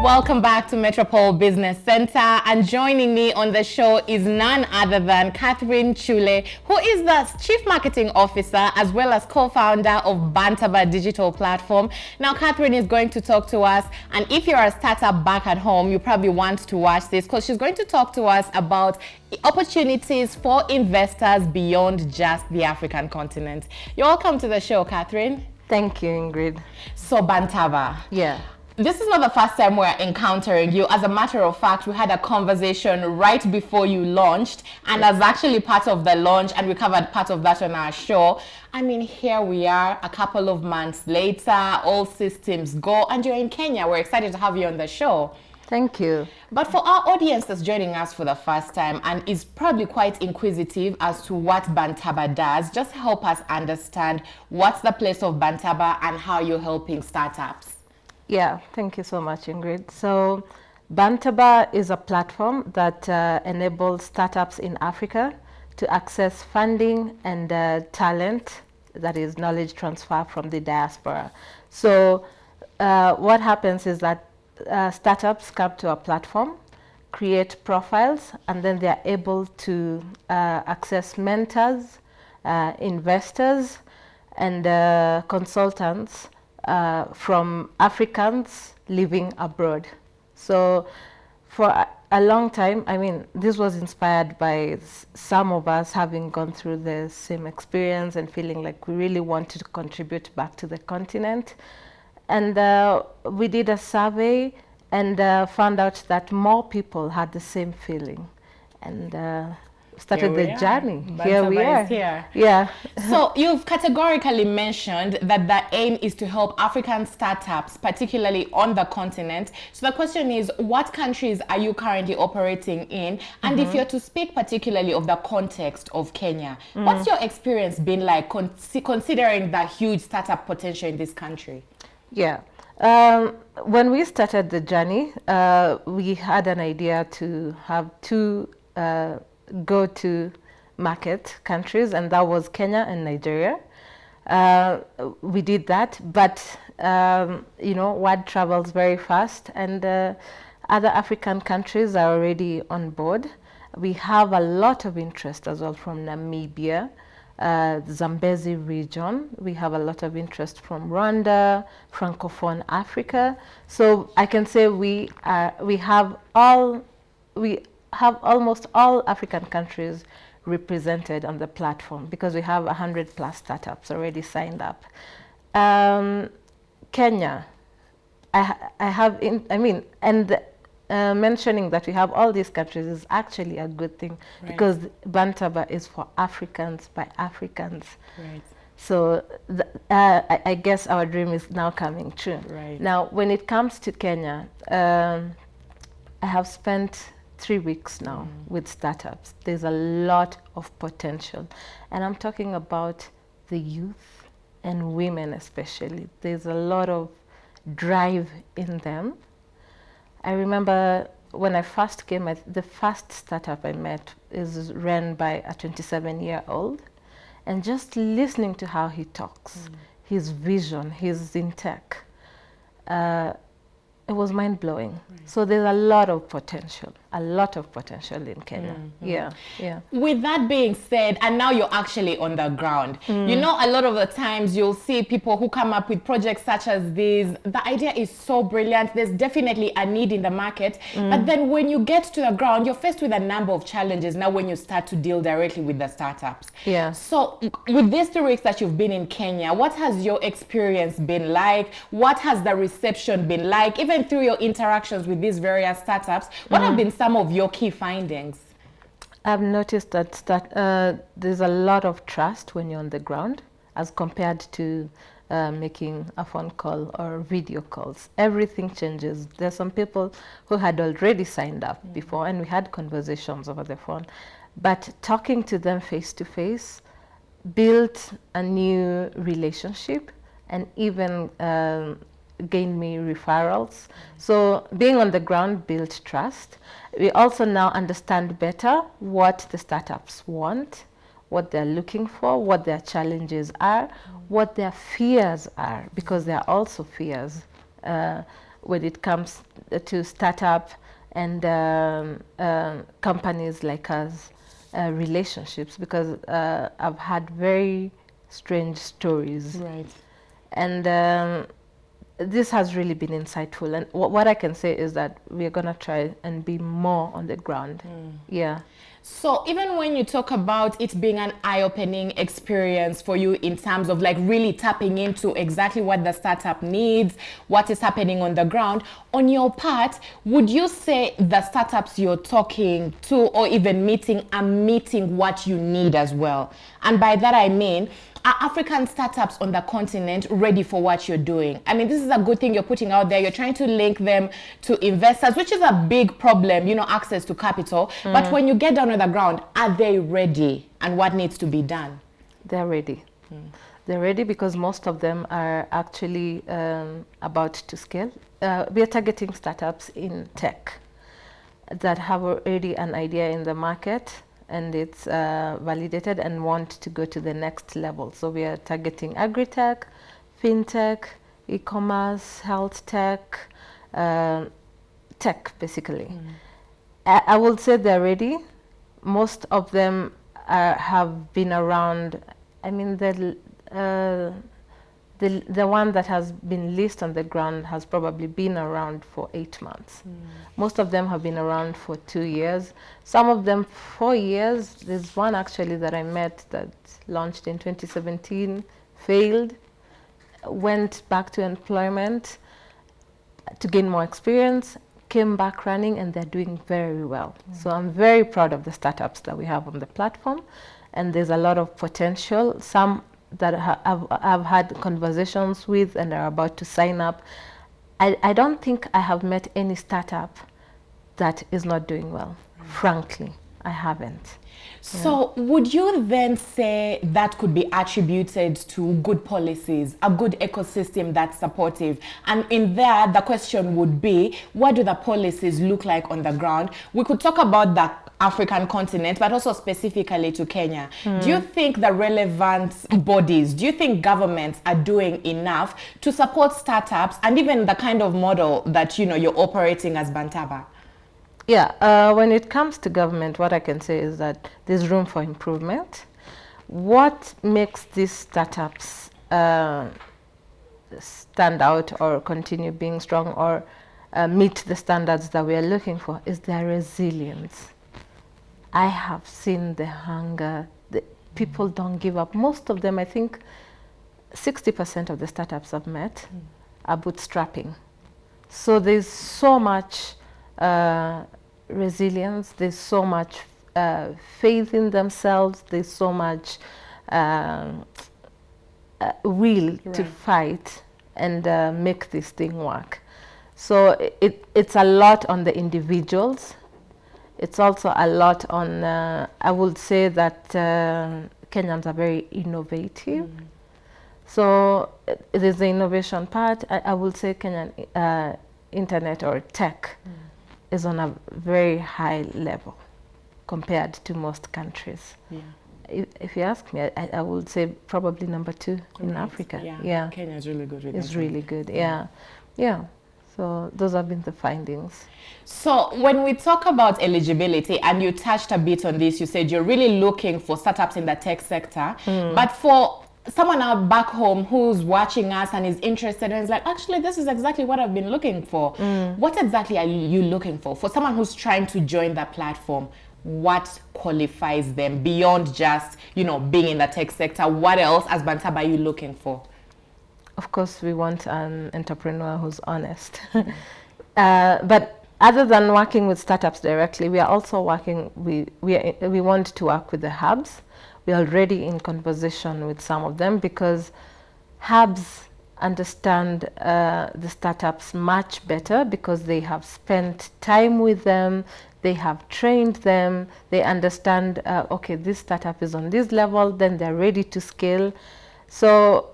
Welcome back to Metropole Business Center, and joining me on the show is none other than Kyule, who is the Chief Marketing Officer as well as co-founder of Bantabah digital platform. Now, Catherine is going to talk to us, and if you're a startup back at home, you probably want to watch this because she's going to talk to us about opportunities for investors beyond just the African continent. You're welcome to the show, Catherine. Thank you, Ingrid. So, Bantabah. Yeah. This is not the first time we're encountering you. As a matter of fact, we had a conversation right before you launched, and as actually part of the launch, and we covered part of that on our show. I mean, here we are a couple of months later, all systems go, and you're in Kenya. We're excited to have you on the show. Thank you. But for our audience that's joining us for the first time and is probably quite inquisitive as to what Bantabah does, just help us understand what's the place of Bantabah and how you're helping startups. Yeah, thank you so much, Ingrid. So Bantabah is a platform that enables startups in Africa to access funding and talent, that is knowledge transfer from the diaspora. So what happens is that startups come to a platform, create profiles, and then they are able to access mentors, investors, and consultants from Africans living abroad. So for a long time, I mean, this was inspired by some of us having gone through the same experience and feeling like we really wanted to contribute back to the continent. And we did a survey and found out that more people had the same feeling. And started the journey. Here we are. Here. Yeah. So you've categorically mentioned that the aim is to help African startups, particularly on the continent. So the question is, what countries are you currently operating in? And if you're to speak particularly of the context of Kenya, what's your experience been like considering the huge startup potential in this country? Yeah. When we started the journey, we had an idea to have two go-to market countries, and that was Kenya and Nigeria. We did that, but you know, word travels very fast, and other African countries are already on board. We have a lot of interest as well from Namibia, Zambezi region. We have a lot of interest from Rwanda, Francophone Africa. So I can say we have almost all African countries represented on the platform because we have 100+ startups already signed up. Kenya, mentioning that we have all these countries is actually a good thing, right? Because Bantabah is for Africans by Africans. Right. So I guess our dream is now coming true. Right. Now, when it comes to Kenya, I have spent 3 weeks now with startups. There's a lot of potential, and I'm talking about the youth and women especially. There's a lot of drive in them. I remember when I first came, the first startup I met is run by a 27-year-old, and just listening to how he talks, his vision, he's in tech, it was mind-blowing. Right. So there's a lot of potential in Kenya. Yeah. With that being said, and now you're actually on the ground, you know, a lot of the times you'll see people who come up with projects such as these. The idea is so brilliant. There's definitely a need in the market. But then when you get to the ground, you're faced with a number of challenges now when you start to deal directly with the startups. Yeah. So with these 3 weeks that you've been in Kenya, what has your experience been like? What has the reception been like? Even through your interactions with these various startups, what have been some of your key findings? I've noticed that there's a lot of trust when you're on the ground as compared to making a phone call or video calls. Everything changes. There's some people who had already signed up before, and we had conversations over the phone, but talking to them face to face built a new relationship and even gained me referrals. So being on the ground built trust. We also now understand better what the startups want, what they're looking for, what their challenges are, what their fears are, because there are also fears. when it comes to startup and companies like us, relationships, because I've had very strange stories. Right. And this has really been insightful. And what I can say is that we're going to try and be more on the ground. Yeah. So even when you talk about it being an eye-opening experience for you in terms of like really tapping into exactly what the startup needs, what is happening on the ground, on your part, would you say the startups you're talking to or even meeting are meeting what you need as well? And by that I mean, are African startups on the continent ready for what you're doing? I mean, this is a good thing you're putting out there. You're trying to link them to investors, which is a big problem, you know, access to capital. But when you get down on the ground, are they ready? And what needs to be done? They're ready. They're ready because most of them are actually about to scale. We are targeting startups in tech that have already an idea in the market and it's validated and want to go to the next level. So we are targeting agri-tech, fintech, e-commerce, health tech, tech basically. I would say they're ready. Most of them have been around. I mean, the one that has been leased on the ground has probably been around for 8 months. Most of them have been around for 2 years. Some of them 4 years. There's one actually that I met that launched in 2017, failed, went back to employment to gain more experience, came back running, and they're doing very well. So I'm very proud of the startups that we have on the platform, and there's a lot of potential. Some that I've had conversations with and are about to sign up. I don't think I have met any startup that is not doing well. Frankly, I haven't. So would you then say that could be attributed to good policies, a good ecosystem that's supportive? And in there, the question would be, what do the policies look like on the ground? We could talk about the African continent, but also specifically to Kenya. Do you think the relevant bodies, do you think governments are doing enough to support startups and even the kind of model that, you know, you're operating as Bantabah? Yeah, when it comes to government, what I can say is that there's room for improvement. What makes these startups stand out or continue being strong or meet the standards that we are looking for is their resilience. I have seen the hunger. People don't give up. Most of them, I think 60% of the startups I've met are bootstrapping. So there's so much resilience, there's so much faith in themselves, there's so much will to fight and make this thing work. So it's a lot on the individuals. It's also a lot on, I would say that Kenyans are very innovative. So there's the innovation part. I would say Kenyan internet or tech is on a very high level compared to most countries. If you ask me, I would say probably number 2 in Africa. Yeah. Kenya is really good with It's really good, yeah. So those have been the findings. So when we talk about eligibility, and you touched a bit on this, you said you're really looking for startups in the tech sector, but for someone out back home who's watching us and is interested and is like, actually, this is exactly what I've been looking for. What exactly are you looking for? For someone who's trying to join that platform, what qualifies them beyond just, you know, being in the tech sector? What else as Bantabah are you looking for? Of course, we want an entrepreneur who's honest. But other than working with startups directly, we are also working, we want to work with the hubs. We are already in conversation with some of them because hubs understand the startups much better because they have spent time with them, they have trained them, they understand, okay, this startup is on this level, then they're ready to scale. So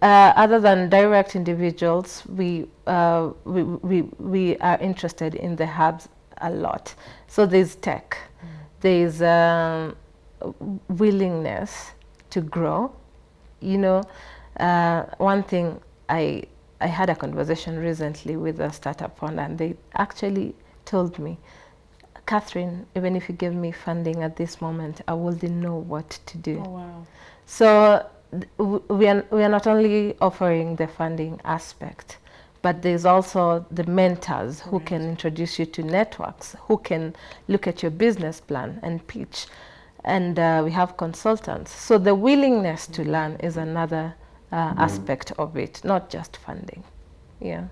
other than direct individuals, we are interested in the hubs a lot. So there's tech, there's willingness to grow. You know, one thing I I had a conversation recently with a startup fund, and they actually told me, Catherine, even if you give me funding at this moment, I wouldn't know what to do. Oh, wow. So we are not only offering the funding aspect, but there's also the mentors who can introduce you to networks, who can look at your business plan and pitch. And we have consultants. So the willingness to learn is another aspect of it, not just funding. Yeah.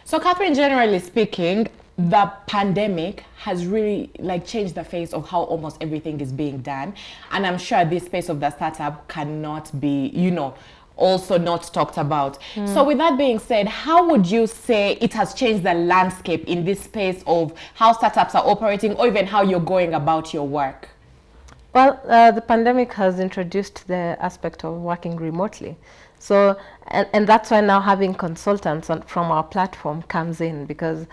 So Catherine, generally speaking, the pandemic has really changed the face of how almost everything is being done. And I'm sure this space of the startup cannot be, also not talked about. So with that being said, how would you say it has changed the landscape in this space of how startups are operating, or even how you're going about your work? Well, the pandemic has introduced the aspect of working remotely. So, and that's why now having consultants from our platform comes in, because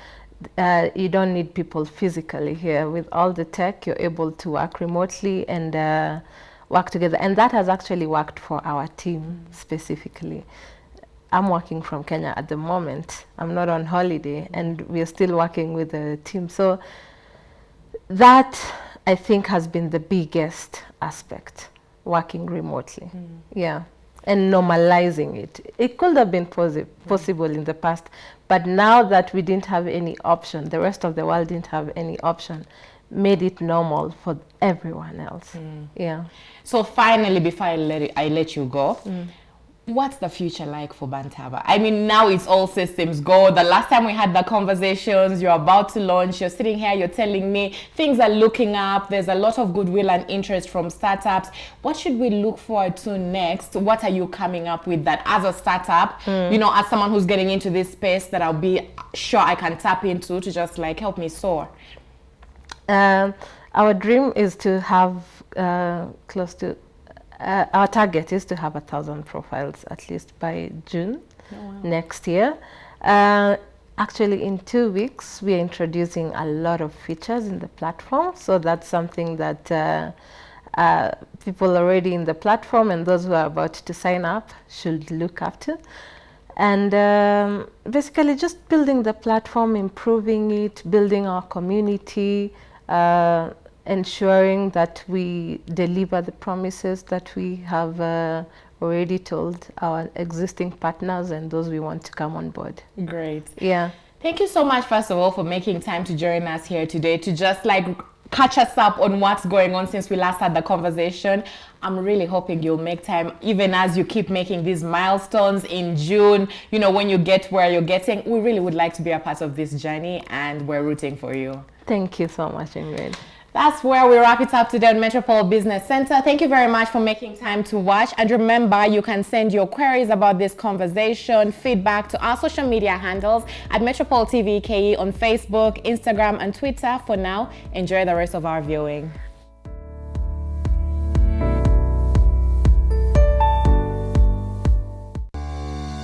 you don't need people physically here. With all the tech, you're able to work remotely and work together. And that has actually worked for our team specifically. I'm working from Kenya at the moment. I'm not on holiday, and we're still working with the team. So that, I think, has been the biggest aspect, working remotely. Yeah. And normalizing it. It could have been possible in the past, but now that we didn't have any option, the rest of the world didn't have any option, made it normal for everyone else. Yeah. So finally, before I let you go, what's the future like for Bantabah? I mean, now it's all systems go. The last time we had the conversations, you're about to launch, you're sitting here, you're telling me things are looking up, there's a lot of goodwill and interest from startups. What should we look forward to next? What are you coming up with that as a startup, as someone who's getting into this space, that I'll be sure I can tap into to just help me soar? Our dream is to have close to our target is to have 1,000 profiles at least by June next year. Actually, in 2 weeks, we are introducing a lot of features in the platform. So that's something that people already in the platform and those who are about to sign up should look up to. And basically just building the platform, improving it, building our community, ensuring that we deliver the promises that we have already told our existing partners and those we want to come on board. Great. Yeah. Thank you so much, first of all, for making time to join us here today to just catch us up on what's going on since we last had the conversation. I'm really hoping you'll make time, even as you keep making these milestones in June, when you get where you're getting. We really would like to be a part of this journey, and we're rooting for you. Thank you so much, Ingrid. That's where we wrap it up today on Metropole Business Center. Thank you very much for making time to watch. And remember, you can send your queries about this conversation, feedback to our social media handles at Metropole TV KE on Facebook, Instagram, and Twitter. For now, enjoy the rest of our viewing.